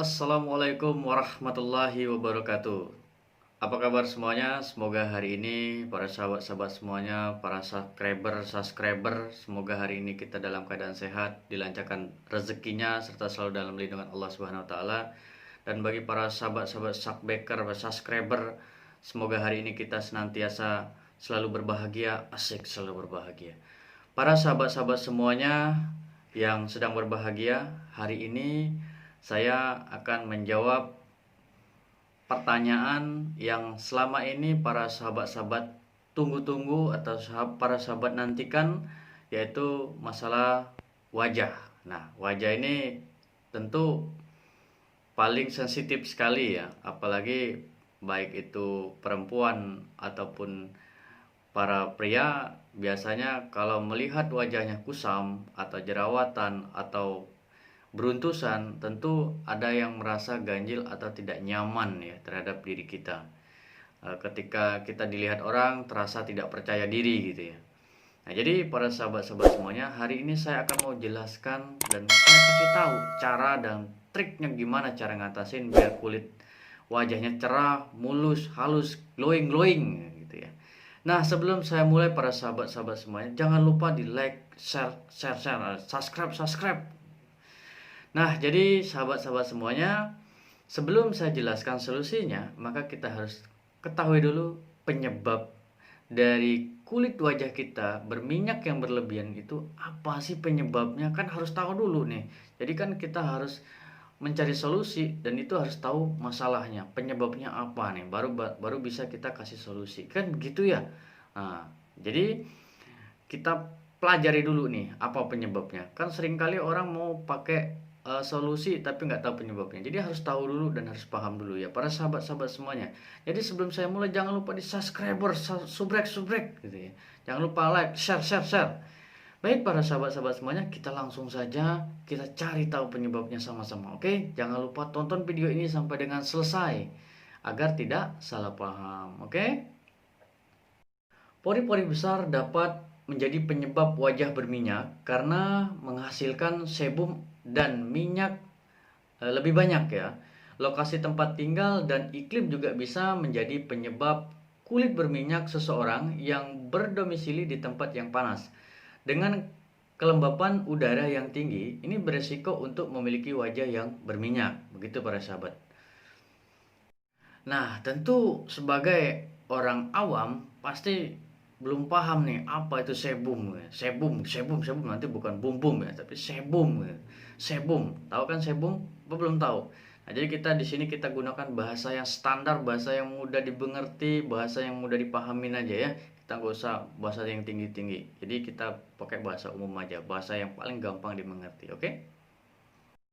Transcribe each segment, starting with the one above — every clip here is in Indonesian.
Assalamualaikum warahmatullahi wabarakatuh. Apa kabar semuanya? Semoga hari ini para sahabat-sahabat semuanya, para subscriber, semoga hari ini kita dalam keadaan sehat, dilancarkan rezekinya serta selalu dalam lindungan Allah Subhanahu wa taala. Dan bagi para sahabat-sahabat subbacker, subscriber, semoga hari ini kita senantiasa selalu berbahagia, asik selalu berbahagia. Para sahabat-sahabat semuanya yang sedang berbahagia, hari ini saya akan menjawab pertanyaan yang selama ini para sahabat-sahabat tunggu-tunggu atau para sahabat nantikan, yaitu masalah wajah. Nah, wajah ini tentu paling sensitif sekali ya, apalagi baik itu perempuan ataupun para pria. Biasanya kalau melihat wajahnya kusam atau jerawatan atau beruntusan, tentu ada yang merasa ganjil atau tidak nyaman ya terhadap diri kita. Ketika kita dilihat orang terasa tidak percaya diri gitu ya. Nah, jadi para sahabat-sahabat semuanya, hari ini saya akan mau jelaskan dan saya kasih tahu cara dan triknya gimana cara ngatasin biar kulit wajahnya cerah, mulus, halus, glowing gitu ya. Nah, sebelum saya mulai para sahabat-sahabat semuanya, jangan lupa di like, share, subscribe. Nah, jadi sahabat-sahabat semuanya, sebelum saya jelaskan solusinya, maka kita harus ketahui dulu penyebab dari kulit wajah kita berminyak yang berlebihan itu apa sih penyebabnya, kan harus tahu dulu nih. Jadi kan kita harus mencari solusi dan itu harus tahu masalahnya, penyebabnya apa nih, baru bisa kita kasih solusi. Kan begitu ya. Nah, jadi kita pelajari dulu nih apa penyebabnya. Kan seringkali orang mau pakai solusi tapi nggak tahu penyebabnya. Jadi harus tahu dulu dan harus paham dulu ya para sahabat-sahabat semuanya. Jadi sebelum saya mulai, jangan lupa di subrek gitu ya. Jangan lupa like, share. Baik para sahabat-sahabat semuanya, kita langsung saja kita cari tahu penyebabnya sama-sama. Oke, jangan lupa tonton video ini sampai dengan selesai agar tidak salah paham. Oke. Pori-pori besar dapat menjadi penyebab wajah berminyak karena menghasilkan sebum dan minyak lebih banyak ya. Lokasi tempat tinggal dan iklim juga bisa menjadi penyebab kulit berminyak seseorang yang berdomisili di tempat yang panas. Dengan kelembapan udara yang tinggi, ini beresiko untuk memiliki wajah yang berminyak. Begitu para sahabat. Nah, tentu sebagai orang awam pasti belum paham nih apa itu sebum ya. Sebum nanti bukan bumbum ya, tapi sebum ya. Sebum. Tahu kan sebum? Apa belum tahu? Nah, jadi kita di sini kita gunakan bahasa yang standar, bahasa yang mudah dimengerti, bahasa yang mudah dipahamin aja ya. Kita nggak usah bahasa yang tinggi-tinggi. Jadi kita pakai bahasa umum aja, bahasa yang paling gampang dimengerti, oke?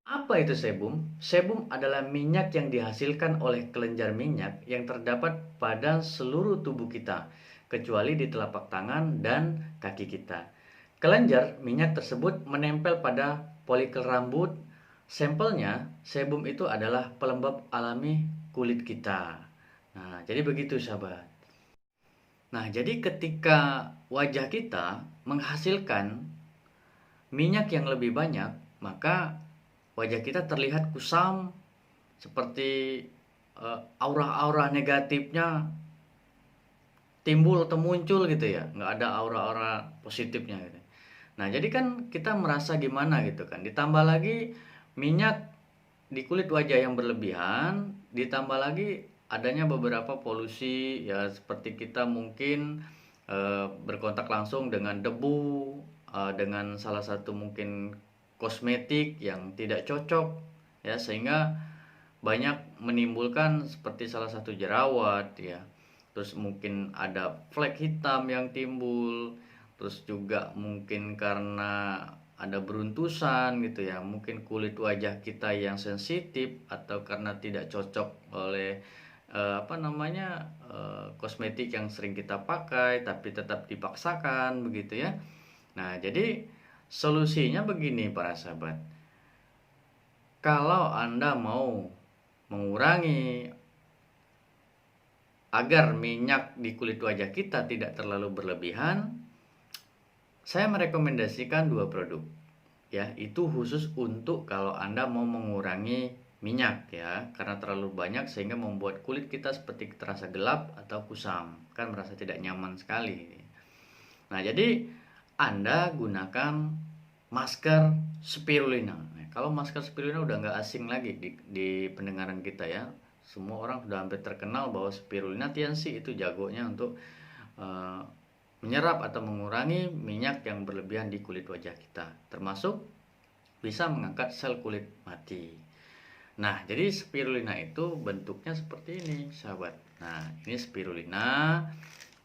Apa itu sebum? Sebum adalah minyak yang dihasilkan oleh kelenjar minyak yang terdapat pada seluruh tubuh kita, kecuali di telapak tangan dan kaki kita. Kelenjar minyak tersebut menempel pada folikel rambut. Sampelnya, sebum itu adalah pelembab alami kulit kita. Nah, jadi begitu sahabat. Nah, jadi ketika wajah kita menghasilkan minyak yang lebih banyak, maka wajah kita terlihat kusam, seperti aura-aura negatifnya timbul atau muncul gitu ya, nggak ada aura-aura positifnya gitu. Nah, jadi kan kita merasa gimana gitu kan, ditambah lagi minyak di kulit wajah yang berlebihan, ditambah lagi adanya beberapa polusi ya, seperti kita mungkin berkontak langsung dengan debu, dengan salah satu mungkin kosmetik yang tidak cocok ya, sehingga banyak menimbulkan seperti salah satu jerawat ya, terus mungkin ada flek hitam yang timbul, terus juga mungkin karena ada beruntusan gitu ya, mungkin kulit wajah kita yang sensitif atau karena tidak cocok oleh kosmetik yang sering kita pakai tapi tetap dipaksakan begitu ya. Nah, jadi solusinya begini para sahabat. Kalau Anda mau mengurangi agar minyak di kulit wajah kita tidak terlalu berlebihan, saya merekomendasikan dua produk. Ya, itu khusus untuk kalau Anda mau mengurangi minyak ya, karena terlalu banyak sehingga membuat kulit kita seperti terasa gelap atau kusam, kan merasa tidak nyaman sekali. Nah, jadi Anda gunakan masker spirulina. Nah, kalau masker spirulina udah nggak asing lagi di pendengaran kita ya. Semua orang sudah hampir terkenal bahwa spirulina tiansi itu jagonya untuk eh, menyerap atau mengurangi minyak yang berlebihan di kulit wajah kita, termasuk bisa mengangkat sel kulit mati. Nah, jadi spirulina itu bentuknya seperti ini, sahabat. Nah, ini spirulina,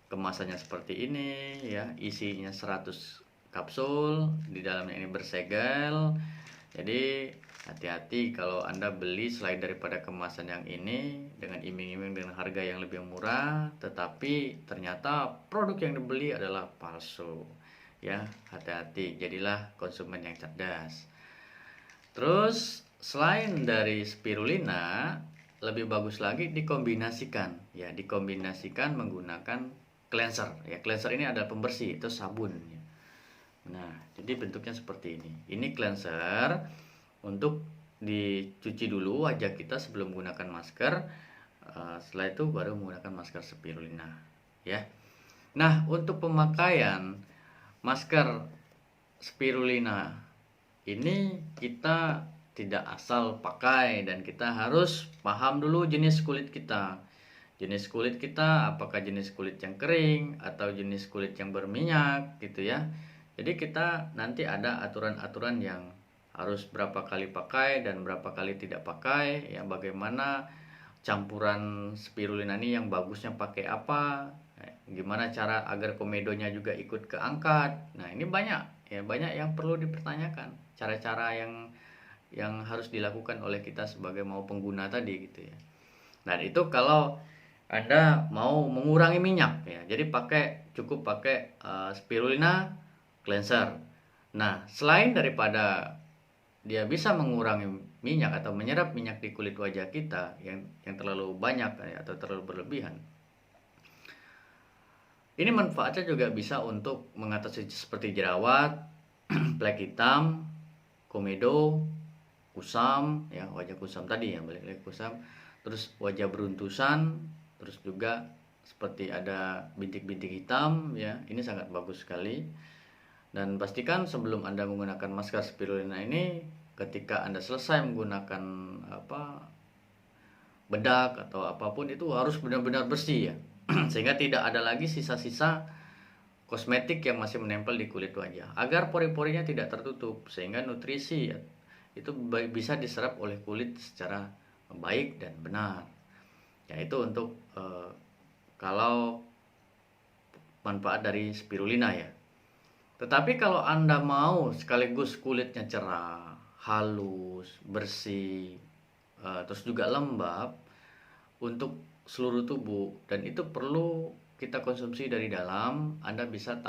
kemasannya seperti ini ya, isinya 100 kapsul, di dalamnya ini bersegel. Jadi hati-hati kalau Anda beli selain daripada kemasan yang ini dengan iming-iming dengan harga yang lebih murah, tetapi ternyata produk yang dibeli adalah palsu. Ya, hati-hati, jadilah konsumen yang cerdas. Terus selain dari spirulina, lebih bagus lagi dikombinasikan ya, dikombinasikan menggunakan cleanser ya. Cleanser ini adalah pembersih, itu sabun ya. Nah, jadi bentuknya seperti ini. Ini cleanser untuk dicuci dulu wajah kita sebelum menggunakan masker. Setelah itu baru menggunakan masker spirulina ya. Nah, untuk pemakaian masker spirulina ini kita tidak asal pakai, dan kita harus paham dulu jenis kulit kita. Jenis kulit kita apakah jenis kulit yang kering atau jenis kulit yang berminyak gitu ya. Jadi kita nanti ada aturan-aturan yang harus berapa kali pakai dan berapa kali tidak pakai ya, bagaimana campuran spirulina ini yang bagusnya pakai apa, gimana cara agar komedonya juga ikut keangkat. Nah, ini banyak ya, banyak yang perlu dipertanyakan, cara-cara yang harus dilakukan oleh kita sebagai mau pengguna tadi gitu ya. Nah, itu kalau Anda mau mengurangi minyak ya, jadi cukup pakai spirulina cleanser. Nah, selain daripada dia bisa mengurangi minyak atau menyerap minyak di kulit wajah kita yang terlalu banyak ya, atau terlalu berlebihan, ini manfaatnya juga bisa untuk mengatasi seperti jerawat, flek hitam, komedo, kusam ya, wajah kusam tadi ya, balik lagi kusam, terus wajah beruntusan, terus juga seperti ada bintik-bintik hitam ya, ini sangat bagus sekali. Dan pastikan sebelum Anda menggunakan masker spirulina ini, ketika Anda selesai menggunakan bedak atau apapun, itu harus benar-benar bersih ya, sehingga tidak ada lagi sisa-sisa kosmetik yang masih menempel di kulit wajah, agar pori-porinya tidak tertutup sehingga nutrisi ya, itu bisa diserap oleh kulit secara baik dan benar. Ya, itu untuk kalau manfaat dari spirulina ya. Tetapi kalau Anda mau sekaligus kulitnya cerah, halus, bersih, terus juga lembab untuk seluruh tubuh, dan itu perlu kita konsumsi dari dalam, Anda bisa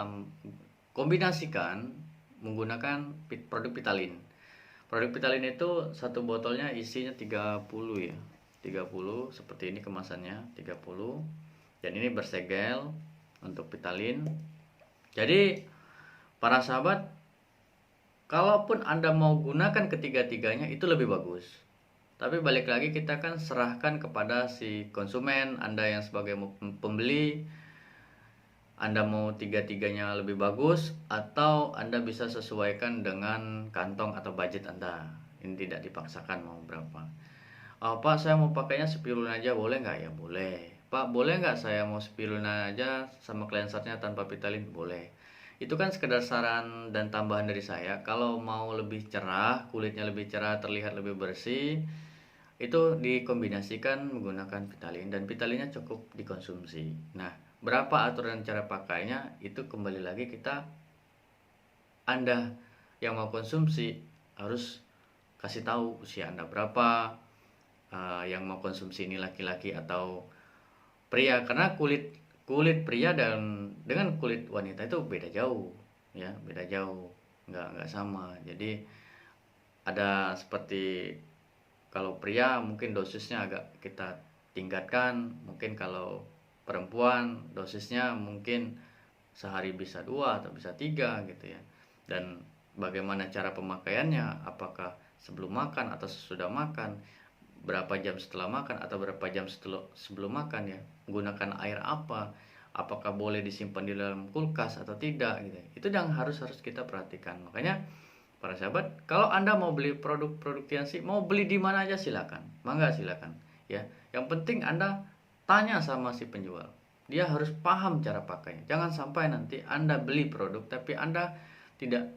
kombinasikan menggunakan produk Pitalin. Produk Pitalin itu satu botolnya isinya 30 ya. 30 seperti ini kemasannya, 30. Dan ini bersegel untuk Pitalin. Jadi para sahabat, kalaupun Anda mau gunakan ketiga-tiganya itu lebih bagus. Tapi balik lagi, kita kan serahkan kepada si konsumen, Anda yang sebagai pembeli. Anda mau tiga-tiganya lebih bagus, atau Anda bisa sesuaikan dengan kantong atau budget Anda. Ini tidak dipaksakan mau berapa. Pak, saya mau pakainya spirulina aja, boleh nggak? Ya boleh. Pak, boleh nggak saya mau spirulina aja sama cleansernya tanpa Pitalin? Boleh. Itu kan sekedar saran dan tambahan dari saya. Kalau mau lebih cerah, kulitnya lebih cerah, terlihat lebih bersih, itu dikombinasikan menggunakan Pitalin, dan Pitalinnya cukup dikonsumsi. Nah, berapa aturan cara pakainya itu kembali lagi Anda yang mau konsumsi harus kasih tahu usia Anda berapa, yang mau konsumsi ini laki-laki atau pria, karena kulit pria dan dengan kulit wanita itu beda jauh ya, beda jauh, nggak sama. Jadi ada seperti kalau pria mungkin dosisnya agak kita tingkatkan, mungkin kalau perempuan dosisnya mungkin sehari bisa 2 atau bisa 3 gitu ya. Dan bagaimana cara pemakaiannya, apakah sebelum makan atau sesudah makan, berapa jam setelah makan atau berapa jam sebelum makan ya, menggunakan air apa, apakah boleh disimpan di dalam kulkas atau tidak gitu. Itu yang harus kita perhatikan. Makanya para sahabat, kalau Anda mau beli produk-produk Tianxi, mau beli di mana aja silakan. Mangga silakan ya. Yang penting Anda tanya sama si penjual. Dia harus paham cara pakainya. Jangan sampai nanti Anda beli produk tapi Anda tidak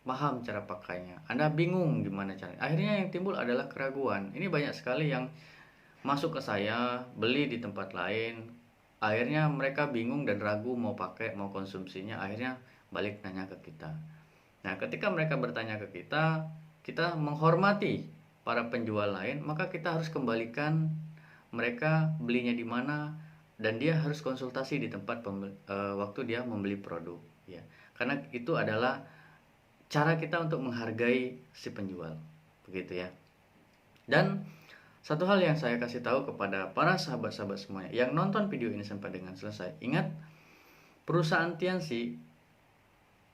paham cara pakainya. Anda bingung gimana caranya. Akhirnya yang timbul adalah keraguan. Ini banyak sekali yang masuk ke saya, beli di tempat lain. Akhirnya mereka bingung dan ragu mau pakai, mau konsumsinya. Akhirnya balik nanya ke kita. Nah, ketika mereka bertanya ke kita menghormati para penjual lain, maka kita harus kembalikan mereka belinya di mana dan dia harus konsultasi di tempat waktu dia membeli produk ya. Karena itu adalah cara kita untuk menghargai si penjual, begitu ya. Dan satu hal yang saya kasih tahu kepada para sahabat-sahabat semuanya yang nonton video ini sampai dengan selesai, ingat perusahaan Tianxi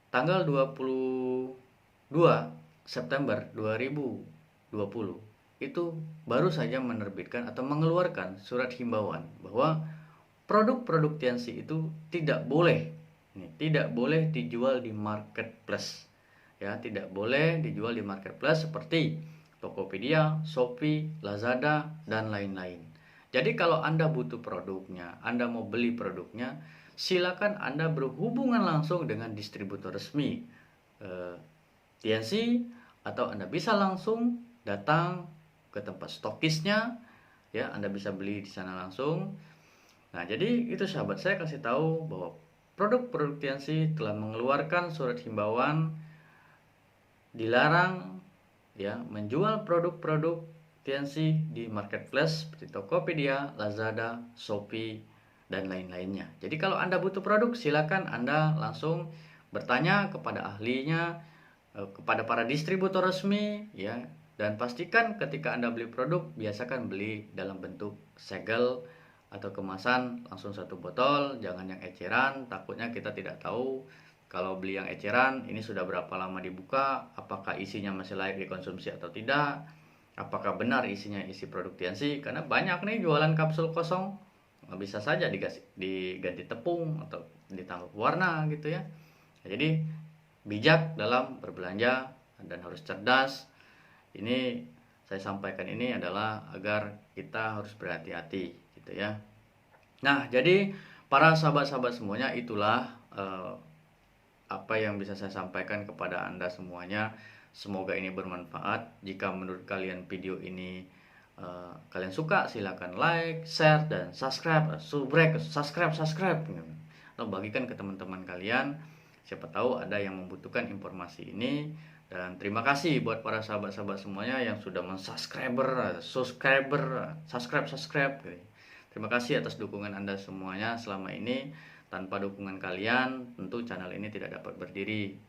tanggal 22 September 2020 itu baru saja menerbitkan atau mengeluarkan surat himbauan bahwa produk-produk Tianxi itu tidak boleh dijual di marketplace. Ya, tidak boleh dijual di marketplace seperti Tokopedia, Shopee, Lazada dan lain-lain. Jadi kalau Anda butuh produknya, Anda mau beli produknya, silakan Anda berhubungan langsung dengan distributor resmi Tianxi, atau Anda bisa langsung datang ke tempat stokisnya ya, Anda bisa beli di sana langsung. Nah, jadi itu sahabat, saya kasih tahu bahwa produk-produk Tianxi telah mengeluarkan surat himbauan dilarang ya menjual produk-produk Tianxi di marketplace seperti Tokopedia, Lazada, Shopee dan lain-lainnya. Jadi kalau Anda butuh produk, silakan Anda langsung bertanya kepada ahlinya, kepada para distributor resmi ya, dan pastikan ketika Anda beli produk, biasakan beli dalam bentuk segel atau kemasan langsung satu botol, jangan yang eceran. Takutnya kita tidak tahu kalau beli yang eceran ini sudah berapa lama dibuka, apakah isinya masih layak dikonsumsi atau tidak, apakah benar isinya isi produk Tianxi. Karena banyak nih jualan kapsul kosong, bisa saja diganti tepung atau ditambah warna gitu ya. Jadi bijak dalam berbelanja dan harus cerdas. Ini saya sampaikan ini adalah agar kita harus berhati-hati gitu ya. Nah, jadi para sahabat-sahabat semuanya, itulah apa yang bisa saya sampaikan kepada Anda semuanya. Semoga ini bermanfaat. Jika menurut kalian video ini kalian suka, silakan like, share dan subscribe. Subscribe atau bagikan ke teman-teman kalian. Siapa tahu ada yang membutuhkan informasi ini. Dan terima kasih buat para sahabat-sahabat semuanya yang sudah subscribe. Terima kasih atas dukungan Anda semuanya selama ini. Tanpa dukungan kalian, tentu channel ini tidak dapat berdiri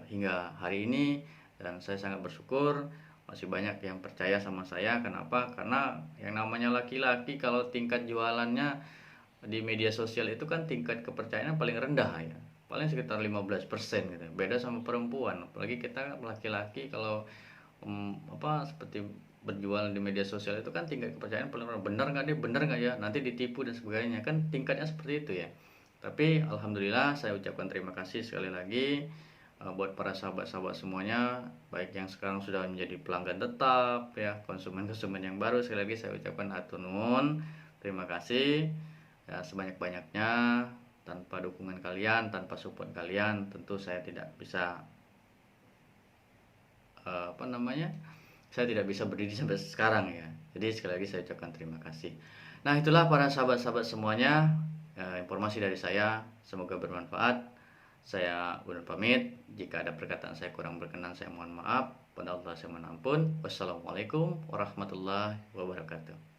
hingga hari ini. Dan saya sangat bersyukur masih banyak yang percaya sama saya. Kenapa? Karena yang namanya laki-laki, kalau tingkat jualannya di media sosial itu kan tingkat kepercayaan paling rendah ya, paling sekitar 15% gitu. Beda sama perempuan, apalagi kita laki-laki kalau seperti berjual di media sosial itu kan tingkat kepercayaan paling rendah. Benar nggak ya, nanti ditipu dan sebagainya, kan tingkatnya seperti itu ya. Tapi alhamdulillah saya ucapkan terima kasih sekali lagi buat para sahabat-sahabat semuanya, baik yang sekarang sudah menjadi pelanggan tetap ya, konsumen-konsumen yang baru. Sekali lagi saya ucapkan hatur nuhun, terima kasih ya sebanyak-banyaknya. Tanpa dukungan kalian, tanpa support kalian, tentu saya tidak bisa saya tidak bisa berdiri sampai sekarang ya. Jadi sekali lagi saya ucapkan terima kasih. Nah, itulah para sahabat-sahabat semuanya, informasi dari saya, semoga bermanfaat. Saya undur pamit. Jika ada perkataan saya kurang berkenan, saya mohon maaf. Pada Allah saya mohon ampun. Wassalamualaikum warahmatullahi wabarakatuh.